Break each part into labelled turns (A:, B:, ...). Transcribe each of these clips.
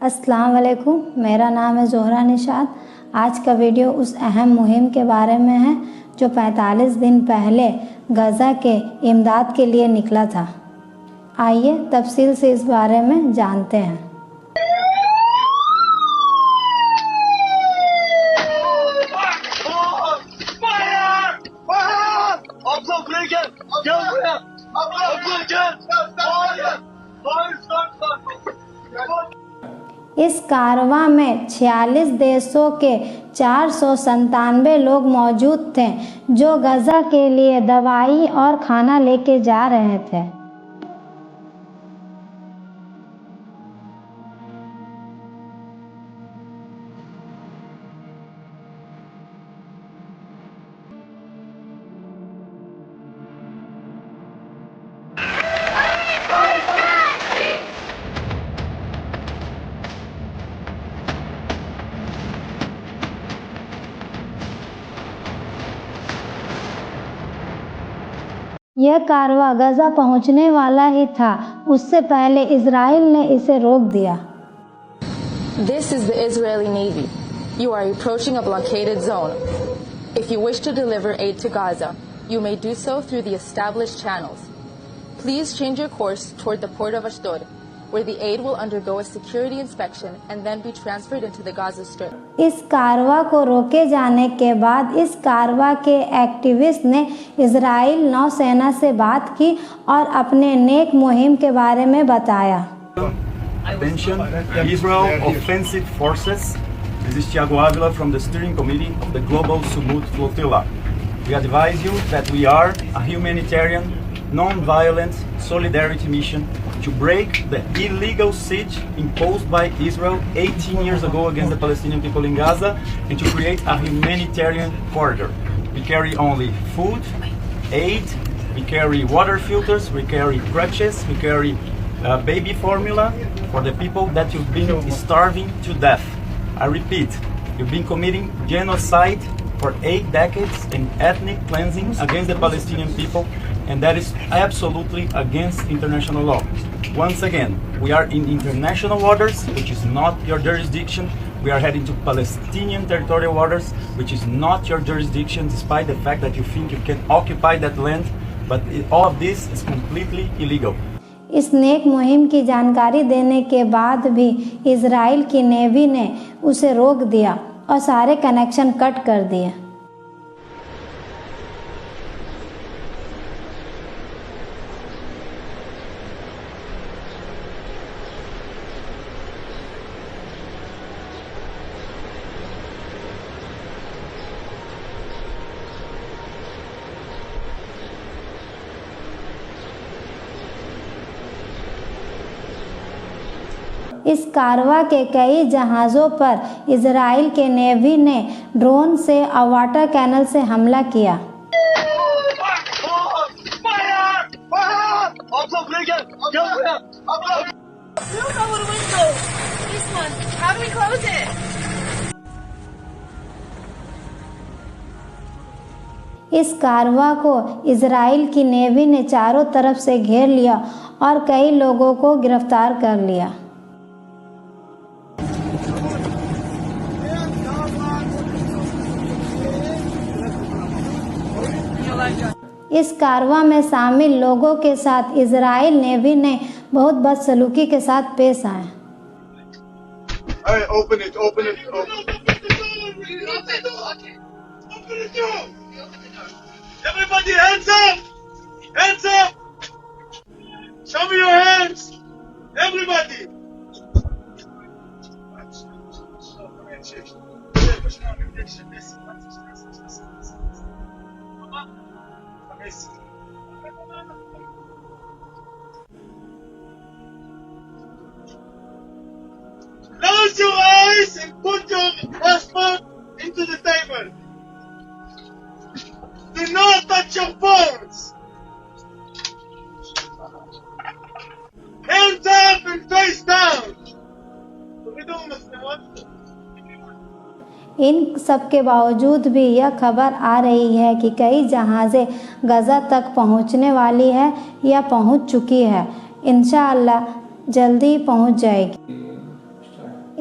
A: अस्सलाम वालेकुम, मेरा नाम है ज़ोहरा निशात। आज का वीडियो उस अहम मुहिम के बारे में है जो 45 दिन पहले गज़ा के इमदाद के लिए निकला था। आइए तफसील से इस बारे में जानते हैं। इस कारवां में 46 देशों के 497 लोग मौजूद थे जो गज़ा के लिए दवाई और खाना लेके जा रहे थे। यह कारवां गज़ा पहुंचने वाला ही था, उससे पहले इजराइल ने इसे रोक दिया।
B: This is the Israeli Navy. You are approaching a blockaded zone. If you wish to deliver aid to Gaza, you may do so through the established channels. Please change your course toward the port of Ashdod, where the aid will undergo a security inspection and then be transferred into the Gaza Strip.
A: इस कारवां को रोके जाने के बाद इस कारवां के activist ने Israel नौसेना से बात की और अपने नेक मुहिम के बारे में बताया।
C: Attention, Israel Offensive Forces. This is Thiago Avila from the steering committee of the Global Sumut Flotilla. We advise you that we are a humanitarian, non-violent solidarity mission to break the illegal siege imposed by Israel 18 years ago against the Palestinian people in Gaza and to create a humanitarian corridor. We carry only food, aid, we carry water filters, we carry crutches, we carry baby formula for the people that you've been starving to death. I repeat, you've been committing genocide for 8 decades and ethnic cleansing against the Palestinian people, and that is absolutely against international law. Once again, we are in international waters, which is not your jurisdiction. We are heading to Palestinian territorial waters, which is not your jurisdiction, despite the fact that you think you can occupy that land, but all of this is completely illegal.
A: इस नेक मुहिम की जानकारी देने के बाद भी Israel की navy ने उसे रोक दिया और सारे कनेक्शन कट कर दिए। इस कारवां के कई जहाज़ों पर इजराइल के नेवी ने ड्रोन से और वाटर कैनल से हमला किया। इस कारवां को इजराइल की नेवी ने चारों तरफ से घेर लिया और कई लोगों को गिरफ्तार कर लिया। इस कारवां में शामिल लोगों के साथ इजराइल नेवी ने बहुत बदसलूकी के साथ पेश आए।
D: Everybody hands up! Hands up! Show me your hands! Everybody! Close your eyes and put your passport into the table. Do not touch your phones. Hands up and face down.
A: इन सब के बावजूद भी यह खबर आ रही है कि कई जहाज़ें गज़ा तक पहुंचने वाली है या पहुंच चुकी है। इंशाअल्लाह जल्दी पहुंच जाएगी।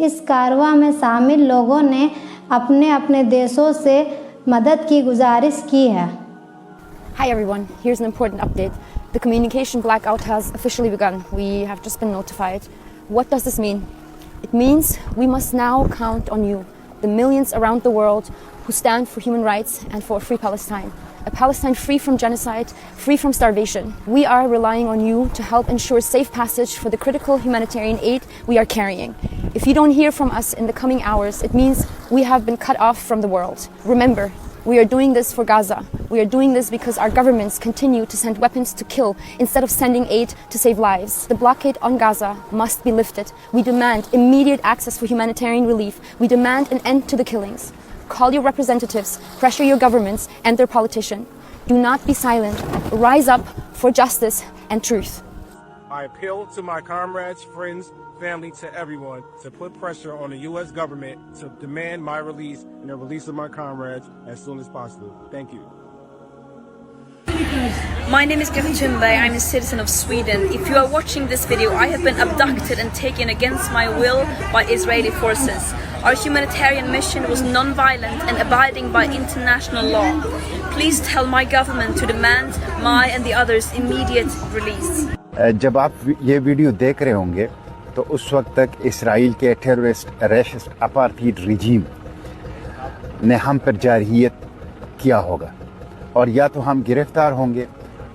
A: इस कारवां में शामिल लोगों ने अपने अपने देशों से मदद की गुजारिश की है।
E: Hi everyone, here's an important update. The communication blackout has officially begun. We have just been notified. What does this mean? It means we must now count on you, the millions around the world who stand for human rights and for a free Palestine. A Palestine free from genocide, free from starvation. We are relying on you to help ensure safe passage for the critical humanitarian aid we are carrying. If you don't hear from us in the coming hours, it means we have been cut off from the world. Remember, we are doing this for Gaza. We are doing this because our governments continue to send weapons to kill instead of sending aid to save lives. The blockade on Gaza must be lifted. We demand immediate access for humanitarian relief. We demand an end to the killings. Call your representatives, pressure your governments and their politicians. Do not be silent. Rise up for justice and truth.
F: I appeal to my comrades, friends, family, to everyone to put pressure on the U.S. government to demand my release and the release of my comrades as soon as possible. Thank you.
G: My name is Greta Thunberg. I'm a citizen of Sweden. If you are watching this video, I have been abducted and taken against my will by Israeli forces. Our humanitarian mission was non-violent and abiding by international law. Please tell my government to demand my and the others' immediate release.
H: जब आप ये video देख रहे होंगे तो उस वक्त तक इसराइल के टेररिस्ट रेसिस्ट अपार्थाइड रिजीम ने हम पर जारहियत किया होगा और या तो हम गिरफ्तार होंगे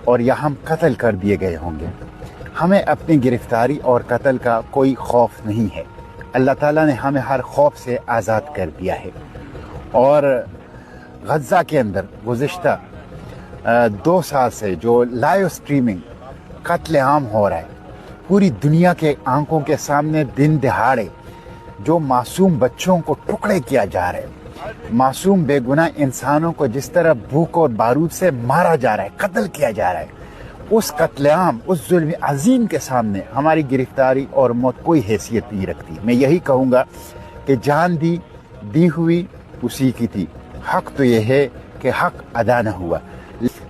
H: और या हम कत्ल कर दिए गए होंगे। हमें अपनी गिरफ्तारी और कत्ल का कोई खौफ नहीं है। अल्लाह ताला ने हमें हर खौफ से आज़ाद कर दिया है। और गज़ा के अंदर गुज़िश्ता 2 साल से जो लाइव स्ट्रीमिंग कत्लेआम हो रहा है, पूरी दुनिया के आंखों के सामने दिन दहाड़े जो मासूम बच्चों को टुकड़े किया जा रहा है, मासूम बेगुनाह इंसानों को जिस तरह भूख और बारूद से मारा जा रहा है, कत्ल किया जा रहा है, उस कत्लेआम, उस जुल्म अजीम के सामने हमारी गिरफ्तारी और मौत कोई हैसियत नहीं रखती। मैं यही कहूँगा कि जान दी हुई उसी की थी। हक तो यह है कि हक अदा न हुआ।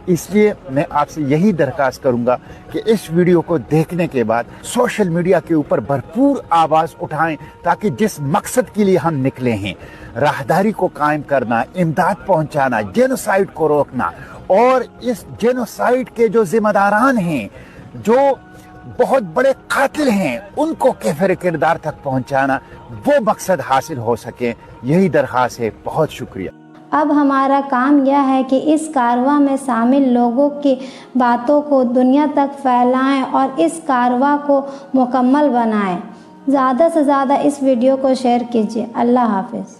H: इसलिए मैं आपसे यही दरख्वास्त करूंगा कि इस वीडियो को देखने के बाद सोशल मीडिया के ऊपर भरपूर आवाज़ उठाएं ताकि जिस मकसद के लिए हम निकले हैं, राहदारी को कायम करना, इमदाद पहुंचाना, जेनोसाइड को रोकना और इस जेनोसाइड के जो जिम्मेदारान हैं, जो बहुत बड़े कातिल हैं, उनको कैफिर किरदार तक पहुंचाना, वो मकसद हासिल हो सके, यही दरख्वास्त है। बहुत शुक्रिया।
A: अब हमारा काम यह है कि इस कारवां में शामिल लोगों की बातों को दुनिया तक फैलाएं और इस कारवां को मुकम्मल बनाएं। ज़्यादा से ज़्यादा इस वीडियो को शेयर कीजिए। अल्लाह हाफिज़।